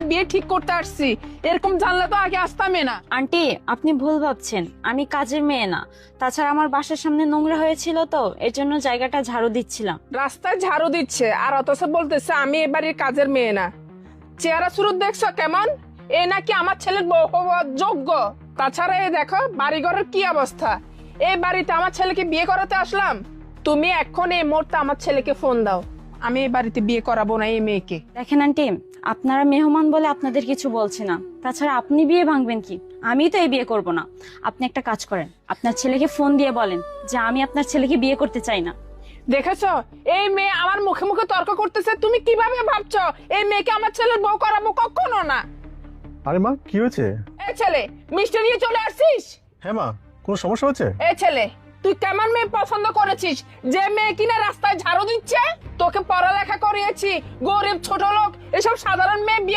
বিয়ে ঠিক করতে আসছি, এরকম জানলে তো আগে আসতামই না। আন্টি আপনি ভুল ভাবছেন, আমি কাজের মেয়ে না। তাছাড়া আমার বাসার সামনে নোংরা হয়েছিল তো, এর জন্য জায়গাটা ঝাড়ু দিচ্ছিলাম। রাস্তায় ঝাড়ু দিচ্ছে আর অথচ বলতেছে আমি এ বাড়ির কাজের মেয়ে না। চেহারা সুরত দেখছো কেমন? এ নাকি আমার ছেলের বউ হওয়ার যোগ্য। তাছাড়া এই দেখো বাড়িঘরের কি অবস্থা। এই বাড়িতে আমার ছেলেকে বিয়ে করাতে আসলাম। তুমি এখন এই মুহূর্তে আমার ছেলেকে ফোন দাও, আমি এই বাড়িতে বিয়ে করাবো না এই মেয়েকে। দেখেন আন্টি, আপনারা মেহমান বলে আপনাদের কিছু বলছি না। তাছাড়া আপনি বিয়ে ভাঙবেন কি? আমি তো এই বিয়ে করব না। আপনি একটা কাজ করেন, আপনার ছেলেকে ফোন দিয়ে বলেন যে আমি আপনার ছেলেকে বিয়ে করতে চাই না। দেখেছো এই মেয়ে আমার মুখে মুখে তর্ক করতেছে। তুমি কিভাবে ভাবছো এই মেয়েকে আমার ছেলের বউ করাবো? কখনো না। আরে মা, কি হয়েছে? এই ছেলে, মিষ্টি নিয়ে চলে আসছিস? হ্যাঁ মা, কোনো সমস্যা হচ্ছে? এই ছেলে, তুই কেমন মেয়ে পছন্দ করেছিস যে মেয়ে কিনা রাস্তায় ঝাড়ু দিচ্ছে? তোকে পড়ালেখা করিয়েছি, গরিব ছোট লোক এসব সাধারণ মেয়ে বিয়ে